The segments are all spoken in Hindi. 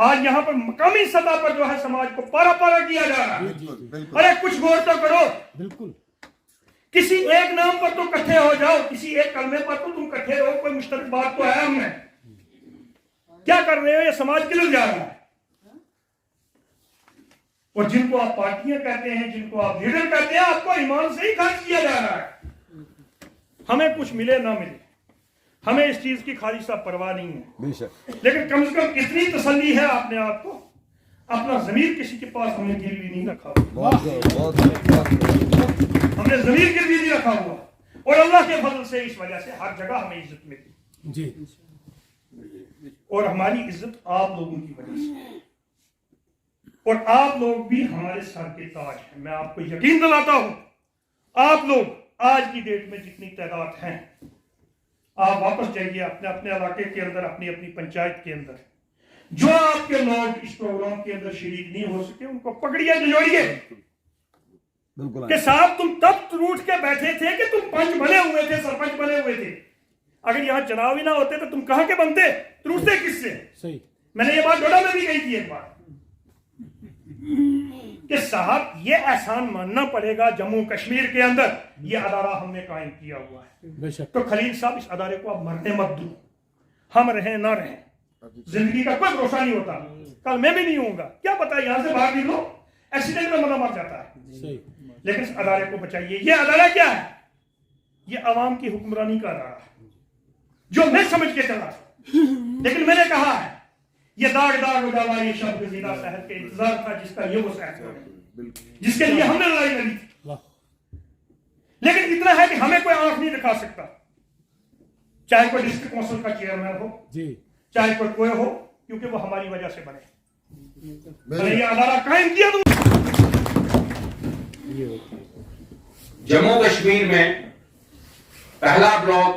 आज यहाँ पर मकामी सतह पर जो है समाज को पारा पारा किया जा रहा है। अरे कुछ गौर तो करो, बिल्कुल किसी एक नाम पर तो इकट्ठे हो जाओ, किसी एक कलमे पर तो तुम इकट्ठे रहो, कोई मुश्तरक बात तो है हमने। क्या कर रहे हो? ये समाज किधर जा रहा है? और जिनको आप पार्टियां कहते हैं, जिनको आप लीडर कहते हैं, आपको ईमान से ही खर्च किया जा रहा है। हमें कुछ मिले ना मिले, हमें इस चीज की खाली सा परवाह नहीं है, लेकिन कम से कम इतनी तसल्ली है अपने आप को, अपना जमीर किसी के पास हमने गिरवी नहीं रखा, हमने जमीर गिरवी नहीं रखा हुआ। और अल्लाह के फजल से इस वजह से हर जगह हमें इज्जत मिली जी, और हमारी इज्जत आप लोगों की वजह से, और आप लोग भी हमारे सर के ताज हैं। मैं आपको यकीन दिलाता हूं, आप लोग आज की डेट में जितनी तादाद हैं, आप वापस जाइए अपने अपने इलाके के अंदर, अपनी अपनी पंचायत के अंदर, जो आपके लोग इस प्रोग्राम के अंदर शरीक नहीं हो सके, उनको पकड़िए, जोड़िए कि साहब तुम तब रूठ के बैठे थे कि तुम पंच बने हुए थे, सरपंच बने हुए थे। अगर यहाँ चुनाव ही ना होते तो तुम कहां के बनते, रूठते किससे? सही, मैंने ये बात डोडा में भी कही थी एक बार कि साहब ये एहसान मानना पड़ेगा, जम्मू कश्मीर के अंदर ये अदारा हमने कायम किया हुआ है। तो खलील साहब इस अदारे को आप मरने मत दो, हम रहें ना रहें, जिंदगी का कोई भरोसा नहीं होता, कल मैं भी नहीं होऊंगा, क्या पता यहां से बाहर निकलो एक्सीडेंट में मना मर जाता है। लेकिन इस अदारे को बचाइए। ये अदारा क्या है? ये अवाम की हुक्मरानी का अदारा है, जो मैं समझ के चला, लेकिन मैंने कहा है ये दाग दाग उजाला ये शब्द जीरा शहर के इंतजार था, जिसका ये वो शहर, जिसके लिए हमने लड़ाई लड़ी थी। लेकिन इतना है कि हमें कोई आंख नहीं दिखा सकता, चाहे कोई डिस्ट्रिक्ट काउंसिल का चेयरमैन हो जी, चाहे कोई हो, क्योंकि वो हमारी वजह से बने। ये अदारा कायम किया तो जम्मू कश्मीर में पहला ब्लॉक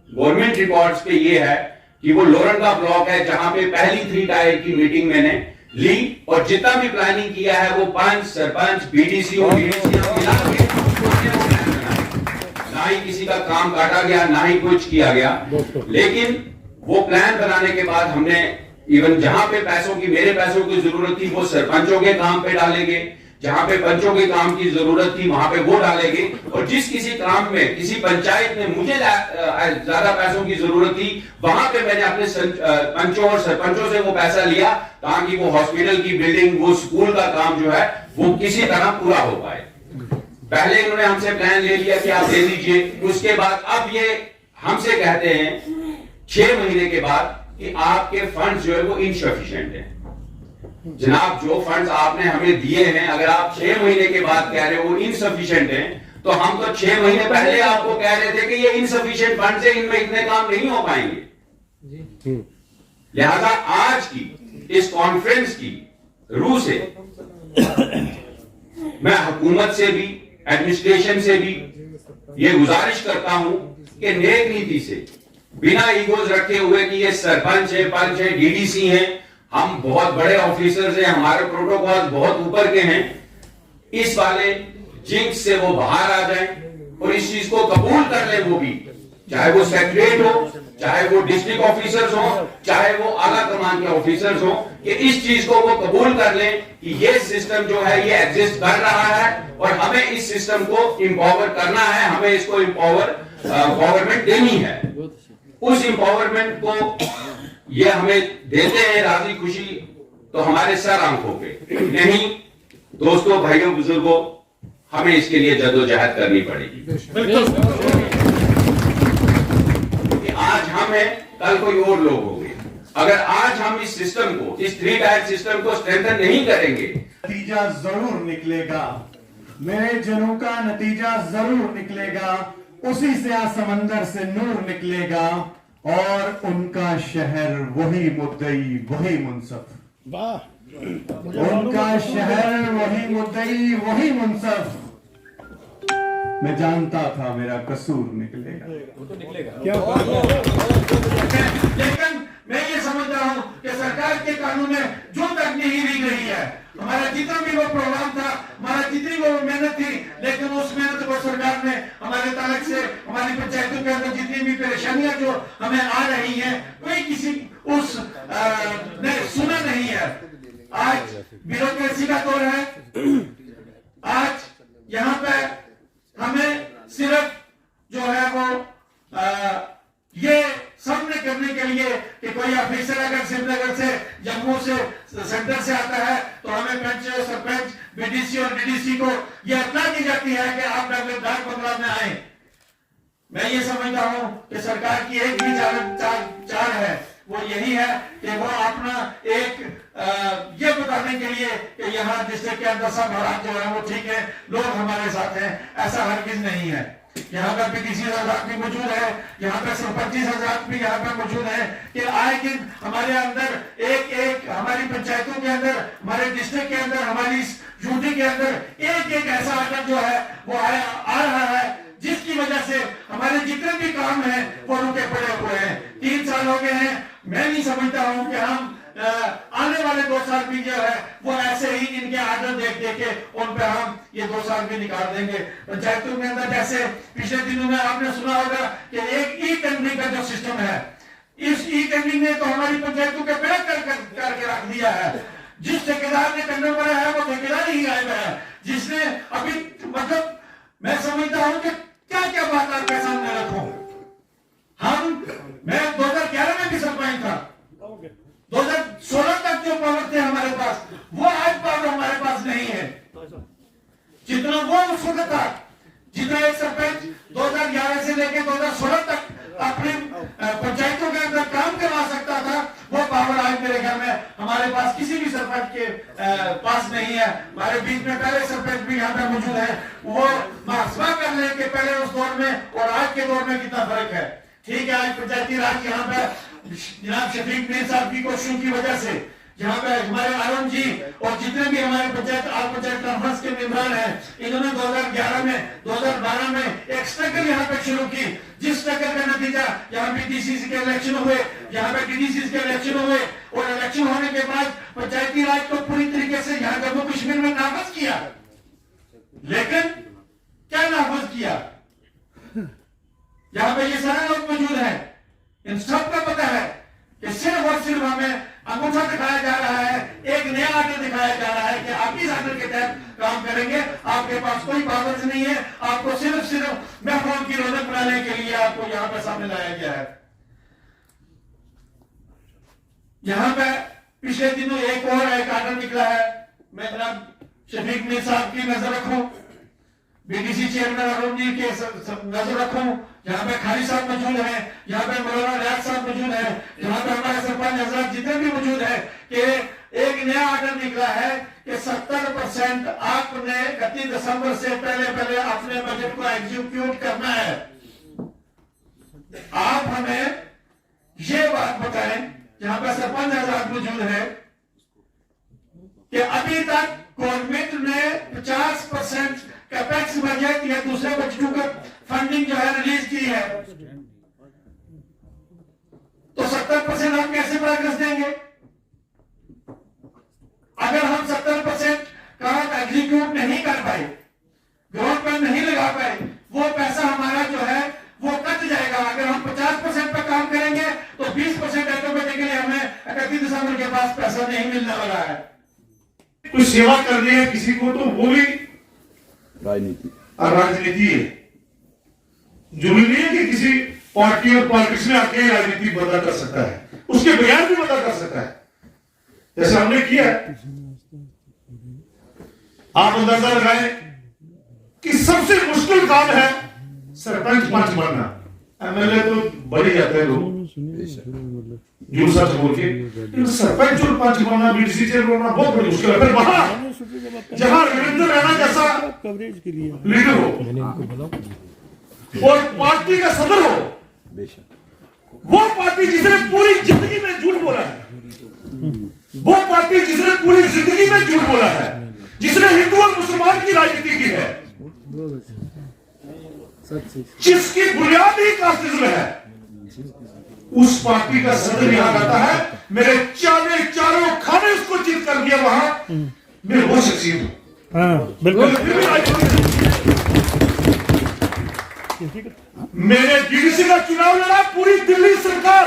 गवर्नमेंट रिकॉर्ड्स पे ये है कि वो लोरन का ब्लॉक है, जहां पे पहली 3 टायर की मीटिंग मैंने ली, और जितना भी प्लानिंग किया है वो पंच, सरपंच, बीडीसी और मिला के ना ही किसी का काम काटा गया, ना ही कुछ किया गया। लेकिन वो प्लान बनाने के बाद हमने इवन जहां पे पैसों की, मेरे पैसों की जरूरत थी, वो सरपंचों के काम पे डालेंगे, जहां पे पंचों के काम की जरूरत थी वहां पे वो डालेंगे, और जिस किसी काम में किसी पंचायत में मुझे ज्यादा पैसों की जरूरत थी, वहां पे मैंने अपने पंचों और सरपंचों से वो पैसा लिया, ताकि वो हॉस्पिटल की बिल्डिंग, वो स्कूल का काम जो है वो किसी तरह पूरा हो पाए। पहले इन्होंने हमसे प्लान ले लिया कि आप दे दीजिए, उसके बाद अब ये हमसे कहते हैं 6 महीने के बाद कि आपके फंड्स जो है वो इनसफिशिएंट है। जनाब, जो फंड्स आपने हमें दिए हैं, अगर आप 6 महीने के बाद कह रहे हो वो इनसफिशिएंट हैं, तो हम तो 6 महीने पहले आपको कह रहे थे कि ये इनसफिशिएंट फंड्स है, इनमें इतने काम नहीं हो पाएंगे। लिहाजा आज की इस कॉन्फ्रेंस की रूह से मैं हुकूमत से भी, एडमिनिस्ट्रेशन से भी ये गुजारिश करता हूं कि नेक नीति से, बिना ईगोज रखे हुए कि ये सरपंच है, पंच है, डीडीसी हैं, हम बहुत बड़े ऑफिसर्स हैं, हमारे प्रोटोकॉल बहुत ऊपर के हैं, इस वाले जिंक्स से वो बाहर आ जाएं और इस चीज को कबूल कर लें। वो भी, चाहे वो सेक्रेटरी हो, चाहे वो डिस्ट्रिक्ट ऑफिसर्स हो, चाहे वो आला कमान के ऑफिसर्स हो, कि इस चीज को वो कबूल कर लें कि ये सिस्टम जो है ये एग्जिस्ट कर रहा है, और हमें इस सिस्टम को एम्पावर करना है, हमें इसको एम्पावरमेंट देनी है। उस एम्पावरमेंट को ये हमें देते हैं राजी खुशी, तो हमारे सर आंखों पे नहीं। दोस्तों, भाइयों, बुजुर्गों, हमें इसके लिए जद्दोजहद करनी पड़ेगी। कि आज हम हैं, कल कोई और लोग होंगे। अगर आज हम इस सिस्टम को, इस 3 टायर सिस्टम को स्ट्रेंथन नहीं करेंगे, नतीजा जरूर निकलेगा, मेरे जनों का नतीजा जरूर निकलेगा, उसी से आ समंदर से नूर निकलेगा, और उनका शहर वही मुद्दई वही मुनसफ, उनका शहर वही मुद्दई वही मुनसफ। मैं जानता था मेरा कसूर निकलेगा, लेकिन मैं ये समझ रहा हूं कि सरकार के कानून में जो तक नहीं दी गई है, हमारा जितना भी वो प्रोग्राम था, हमारा जितनी वो मेहनत थी, लेकिन उस मेहनत को सरकार ने हमारे ताल्लुक से, हमारी पंचायतों के अंदर जितनी भी परेशानियां जो हमें आ रही हैं, कोई किसी उस ने आज ब्यूरोक्रेसी का दौर है। आज यहाँ पे हमें सिर्फ जो है वो ये सामने करने के लिए कि कोई ऑफिसर अगर श्रीनगर से जम्मू से सेंटर से आता है तो हमें पंच सरपंच बीडीसी और डीडीसी को यह इत्तला दी जाती है कि आप डाक बंगला में आए। मैं ये समझता हूं कि सरकार की एक ही चाल है, वो यही है कि वो अपना एक ये बताने के लिए कि यहाँ डिस्ट्रिक्ट के अंदर सब हालात जो है वो ठीक है, लोग हमारे साथ हैं, ऐसा हरगिज नहीं है। यहाँ पर बीडीसी हजरात भी मौजूद है, यहाँ पर सरपंची हजरात भी यहाँ पर मौजूद है कि आए दिन हमारे अंदर एक हमारी पंचायतों के अंदर, हमारे डिस्ट्रिक्ट के अंदर, हमारी यूटी के अंदर एक ऐसा आइटम जो है वो आ रहा है जिसकी वजह से हमारे जितने भी काम हैं वो रुके पड़े हुए हैं। 3 साल हो गए हैं। मैं नहीं समझता हूं कि हम आने वाले 2 साल भी जो है वो ऐसे ही इनके आर्डर देख के उन पे हम ये 2 साल भी निकाल देंगे। पंचायतों के अंदर जैसे पिछले दिनों में आपने सुना होगा कि एक ई टेंडरिंग का जो सिस्टम है, इस ई टेंडरिंग ने तो हमारी पंचायतों के बेड़ा करके रख दिया है। जिस ठेकेदार ने टेंडर बनाया है वो ठेकेदार ही गायब है, जिसने अभी मतलब मैं समझता हूं कि क्या क्या बात आपके सामने रखूं। मैं 2011 में भी सरपंच था, 2016 तक जो पावर थे हमारे पास वो आज पावर हमारे पास नहीं है। जितना वो उस वक्त था, जितना एक सरपंच 2011 से लेकर 2016 तक अपनी पंचायतों के अंदर काम करवा सकता था, वो पावर आज मेरे घर में हमारे पास किसी भी सरपंच के पास नहीं है। हमारे बीच में पहले सरपंच भी यहाँ पे मौजूद है, वो महसूस कर लें कि पहले उस दौर में और आज के दौर में कितना फर्क है। ठीक है, आज पंचायती राज यहाँ पे जनाब शफीक मीर साहब की कोशिशों की वजह से यहाँ पे हमारे अरुण जी और जितने भी हमारे पंचायत कॉन्फ्रेंस के मेंबर हैं, इन्होंने 2011 में 2012 में एक स्ट्रगल यहाँ पे शुरू की, जिस स्ट्रगल का नतीजा यहाँ पे डीसीसी के इलेक्शन हुए, यहाँ पे डीडीसी के इलेक्शन हुए और इलेक्शन होने के बाद पंचायती राज को पूरी तरीके से यहाँ जम्मू कश्मीर में नाफज किया। लेकिन क्या नाफज किया? यहाँ पे ये सारे लोग मौजूद हैं, इन सबको पता है कि सिर्फ और सिर्फ हमें अंगूठा दिखाया जा रहा है, एक नया आर्डर दिखाया जा रहा है कि आप इस आर्डर के तहत काम करेंगे, आपके पास कोई पावर्स नहीं है, आपको सिर्फ महफूज की रौनक बनाने के लिए आपको यहाँ पे सामने लाया गया है। यहाँ पे पिछले दिनों एक आर्डर निकला है, मैं जनाब शफीक मीर साहब की नजर रखूं, बीडीसी चेयरमैन अरुण जी के नजर रखूं, यहाँ पे खाली साहब मौजूद है, यहाँ पे मौलाना रियाज साहब मौजूद है, यहाँ पे हमारे सरपंच हजरत जितने भी मौजूद है कि एक नया आर्डर निकला है कि 70% आपने 31 दिसंबर से पहले अपने बजट को एग्जीक्यूट करना है। आप हमें ये बात बताएं, यहाँ पे सरपंच हजरत मौजूद है, कि अभी तक गवर्नमेंट ने 50% कैपेक्स बजट या दूसरे बजटों का फंडिंग जो है रिलीज की है, तो 70% हम कैसे प्रोग्रेस देंगे? अगर हम 70% काम एग्जीक्यूट नहीं कर पाए, ग्राउंड पर नहीं लगा पाए, वो पैसा हमारा जो है वो कट जाएगा। अगर हम 50% पर काम करेंगे तो 20% ऑटोमेटिकली हमें 31 दिसंबर के पास पैसा नहीं मिलने वाला है। कोई सेवा करनी है किसी को तो वो भी राजनीति है। जरूरी नहीं है कि किसी पार्टी और पॉलिटिक्स में आके राजनीति बदला कर सकता है, उसके बगैर भी बदला कर सकता है, जैसे हमने किया है। आप अंदाजा लगाएं कि सबसे मुश्किल काम है सरपंच पंच बनना। एमएलए तो बढ़ जाते हैं लोग जो सच बोल के, सरपंच और पंच बनना, बीडीसी चेयरमैन बनना बहुत बड़ी मुश्किल है। फिर वहां जहां रविंद्र रैना जैसा लीडर हो और पार्टी का सदर हो, वो पार्टी जिसने पूरी जिंदगी में झूठ बोला है, वो पार्टी जिसने पूरी जिंदगी में झूठ बोला है, जिसने हिंदू और मुसलमान की राजनीति की है, जिसकी बुनियाद ही कास्टिज्म है, उस पार्टी का सदर यहां आता है। मेरे चारों खाने उसको जीत कर दिया वहां, मैं वो शख्सियत हूं। बिल्कुल। मैंने डीडीसी का चुनाव लड़ा, पूरी दिल्ली सरकार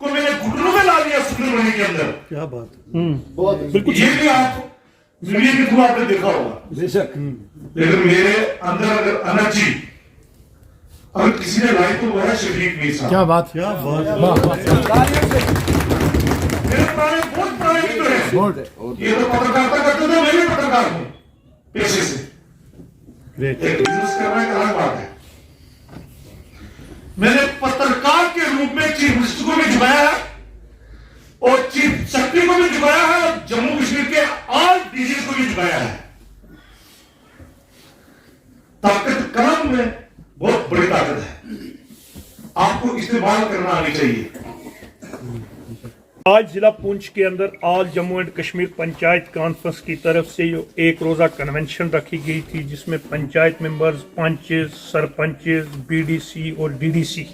को मैंने घुटनों में ला दिया सुप्रीम कोर्ट के अंदर। क्या बात। बिल्कुल, ये भी आप मीडिया के थ्रू आपने देखा होगा बेशक। लेकिन मेरे अंदर अगर एनर्जी अगर किसी ने लाई तो वो है शफीक मीर साहब। क्या बात। क्या बात। मेरे बहुत पुराने मित्र हैं। ये तो पत्रकारिता करते थे, मैं भी पत्रकार हूं पेशे से। एक बिजनेस करना एक अलग बात है। मैंने पत्रकार के रूप में चीफ मिनिस्टर को भी झुकाया है और चीफ सेक्रेटरी को भी झुकाया है और जम्मू कश्मीर के ऑल डीजी को भी झुकाया है। ताकत कलम में बहुत बड़ी ताकत है, आपको इस्तेमाल करना आनी चाहिए। आज जिला पुंछ के अंदर all Jammu and Kashmir panchayat conference की तरफ से जो एक रोज़ा कन्वेंशन रखी गई थी, जिसमें panchayat members, punches, sarpanches, BDC और डीडीसी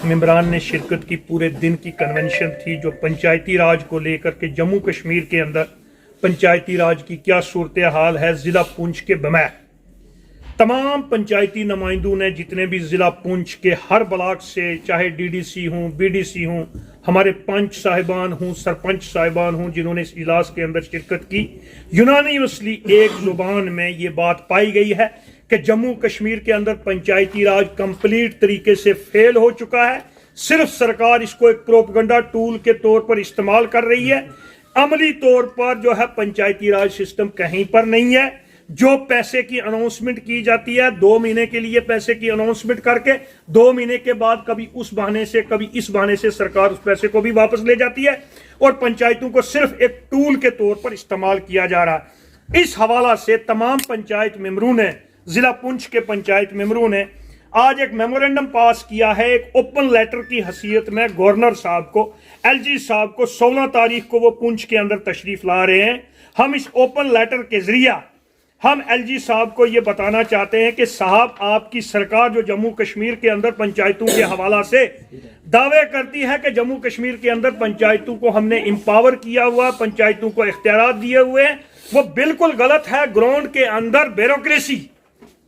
मेंबरान ने शिरकत की। पूरे दिन की कन्वेंशन थी जो पंचायती राज को लेकर के जम्मू कश्मीर के अंदर पंचायती राज की क्या सूरत हाल है। ज़िला पुंछ के बमैर तमाम पंचायती नुमाइंदों ने, जितने भी ज़िला पुंछ के हर ब्लॉक से, चाहे डीडीसी हों, बीडीसी हों, हमारे पंच साहिबान हों, सरपंच साहिबान हों, जिन्होंने इस इजलास के अंदर शिरकत की, यूनानिमसली एक जुबान में ये बात पाई गई है कि जम्मू कश्मीर के अंदर पंचायती राज कंप्लीट तरीके से फेल हो चुका है। सिर्फ सरकार इसको एक प्रोपगंडा टूल के तौर पर इस्तेमाल कर रही है। अमली तौर पर जो है पंचायती राज सिस्टम कहीं पर नहीं है। जो पैसे की अनाउंसमेंट की जाती है, 2 महीने के लिए पैसे की अनाउंसमेंट करके 2 महीने के बाद कभी उस बहाने से कभी इस बहाने से सरकार उस पैसे को भी वापस ले जाती है और पंचायतों को सिर्फ एक टूल के तौर पर इस्तेमाल किया जा रहा है। इस हवाला से तमाम पंचायत मेंबरों ने, जिला पुंछ के पंचायत मेंबरों ने आज एक मेमोरेंडम पास किया है, एक ओपन लेटर की हैसियत में गवर्नर साहब को, एलजी साहब को। 16 तारीख को वो पुंछ के अंदर तशरीफ ला रहे हैं। हम इस ओपन लेटर के जरिया हम एलजी साहब को ये बताना चाहते हैं कि साहब, आपकी सरकार जो जम्मू कश्मीर के अंदर पंचायतों के हवाला से दावे करती है कि जम्मू कश्मीर के अंदर पंचायतों को हमने एम्पावर किया हुआ, पंचायतों को इख्तियारात दिए हुए हैं, वो बिल्कुल गलत है। ग्राउंड के अंदर ब्यूरोक्रेसी,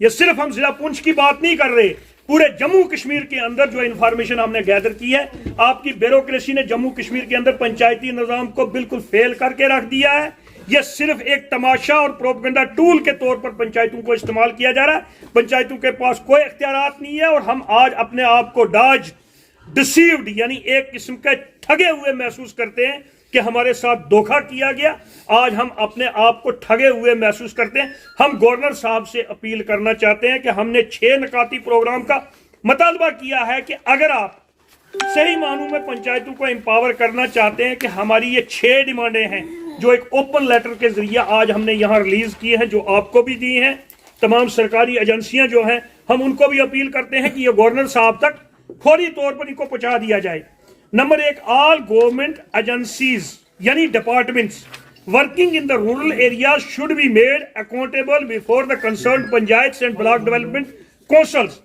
ये सिर्फ हम जिला पुंछ की बात नहीं कर रहे, पूरे जम्मू कश्मीर के अंदर जो इंफॉर्मेशन हमने गैदर की है, आपकी ब्यूरोक्रेसी ने जम्मू कश्मीर के अंदर पंचायती निजाम को बिल्कुल फेल करके रख दिया है। यह सिर्फ एक तमाशा और प्रोपगंडा टूल के तौर पर पंचायतों को इस्तेमाल किया जा रहा है। पंचायतों के पास कोई इख्तियारात नहीं है और हम आज अपने आप को डिसीव्ड यानी एक किस्म का ठगे हुए महसूस करते हैं कि हमारे साथ धोखा किया गया। आज हम अपने आप को ठगे हुए महसूस करते हैं। हम गवर्नर साहब से अपील करना चाहते हैं कि हमने 6 नकाती प्रोग्राम का मुतालबा किया है कि अगर आप सही मानों में पंचायतों को एम्पावर करना चाहते हैं कि हमारी ये 6 डिमांडें हैं जो एक ओपन लेटर के जरिए आज हमने यहाँ रिलीज किए हैं, जो आपको भी दी हैं, तमाम सरकारी एजेंसियां जो हैं, हम उनको भी अपील करते हैं कि ये गवर्नर साहब तक फौरी तौर पर इनको पहुंचा दिया जाए। नंबर 1, ऑल गवर्नमेंट एजेंसीज यानी departments working in the rural areas should be made accountable before the concerned panchayats and block development councils.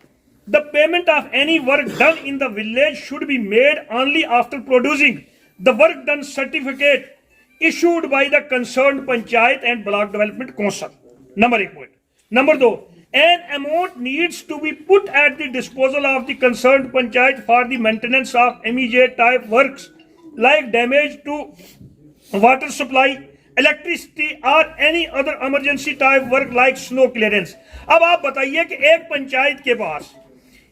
The payment of any work done in the village should be made only after producing the work done certificate issued by the concerned panchayat and block development council. Number 1 point. Number 2, an amount needs to be put at the disposal of the concerned panchayat for the maintenance of immediate type works like damage to water supply, electricity or any other emergency type work like snow clearance. अब आप बताइए कि एक पंचायत के पास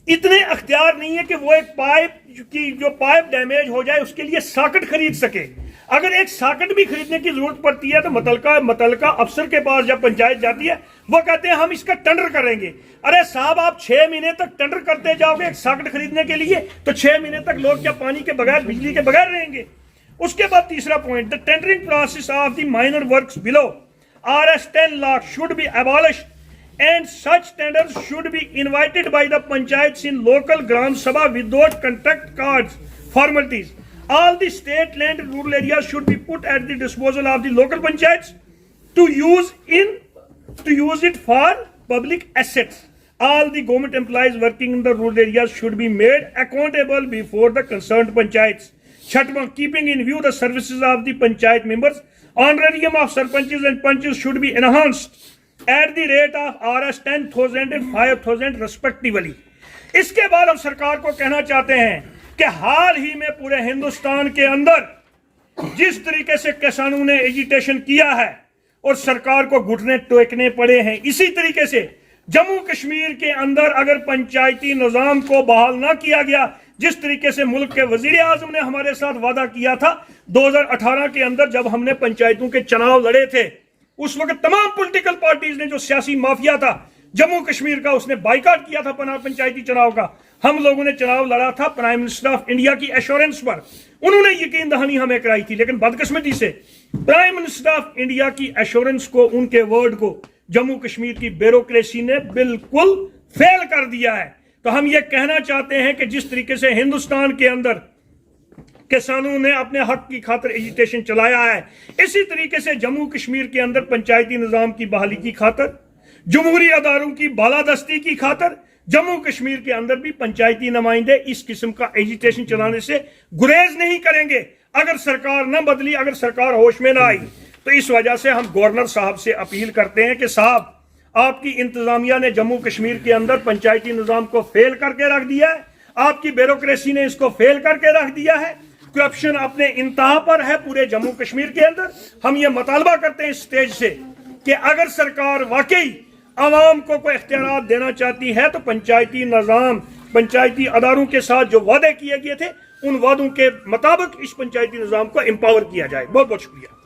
इतने अख्तियार नहीं है कि वो एक पाइप की जो पाइप डैमेज हो जाए उसके लिए सॉकेट खरीद सके। अगर एक सॉकेट भी खरीदने की जरूरत पड़ती है तो मुतलका अफसर के पास जब पंचायत जाती है वो कहते हैं हम इसका टेंडर करेंगे। अरे साहब, आप 6 महीने तक टेंडर करते जाओगे एक सॉकेट खरीदने के लिए, तो 6 महीने तक लोग क्या पानी के बगैर, बिजली के बगैर रहेंगे? उसके बाद तीसरा point, the tendering process of the minor works below RS 10 lakh should be abolished and such tenders should be invited by the panchayats in local gram sabha without contract cards formalities. All the state land and rural areas should be put at the disposal of the local panchayats to use it for public assets. All the government employees working in the rural areas should be made accountable before the concerned panchayats. Chatma, keeping in view the services of the panchayat members, honorarium of sarpanches and panches should be enhanced at the rate of RS 10,000 and 5,000 respectively. इसके बाद हम सरकार को कहना चाहते हैं कि हाल ही में पूरे हिंदुस्तान के अंदर जिस तरीके से किसानों ने एजिटेशन किया है और सरकार को घुटने टेकने पड़े हैं, इसी तरीके से जम्मू कश्मीर के अंदर अगर पंचायती निजाम को बहाल ना किया गया, जिस तरीके से मुल्क के वजीर आजम ने हमारे साथ वादा किया था 2018 के अंदर जब हमने पंचायतों के चुनाव लड़े थे, उस वक्त तमाम पॉलिटिकल पार्टीज ने, जो सियासी माफिया था जम्मू कश्मीर का, उसने बाइकाट किया था पंचायती चुनाव का। हम लोगों ने चुनाव लड़ा था प्राइम मिनिस्टर ऑफ इंडिया की एश्योरेंस पर, उन्होंने यकीन दहानी हमें कराई थी, लेकिन बदकिस्मती से प्राइम मिनिस्टर ऑफ इंडिया की एश्योरेंस को, उनके वर्ड को जम्मू कश्मीर की ब्यूरोक्रेसी ने बिल्कुल फेल कर दिया है। तो हम ये कहना चाहते हैं कि जिस तरीके से हिंदुस्तान के अंदर किसानों ने अपने हक की खातिर एजिटेशन चलाया है, इसी तरीके से जम्मू कश्मीर के अंदर पंचायती निजाम की बहाली की खातिर, जमहूरी अदारों की बालादस्ती की खातिर जम्मू कश्मीर के अंदर भी पंचायती नुमाइंदे इस किस्म का एजिटेशन चलाने से गुरेज नहीं करेंगे अगर सरकार न बदली, अगर सरकार होश में ना आई। तो इस वजह से हम गवर्नर साहब से अपील करते हैं कि साहब, आपकी इंतजामिया ने जम्मू कश्मीर के अंदर पंचायती निजाम को फेल करके रख दिया है, आपकी ब्यूरोक्रेसी ने इसको फेल करके रख दिया है, करप्शन अपने इंतहा पर है पूरे जम्मू कश्मीर के अंदर। हम ये मुतालबा करते हैं इस स्टेज से कि अगर सरकार वाकई आवाम को कोई इख्तियारात देना चाहती है तो पंचायती निजाम, पंचायती अदारों के साथ जो वादे किए गए थे, उन वादों के मुताबिक इस पंचायती निजाम को एम्पावर किया जाए। बहुत बहुत शुक्रिया।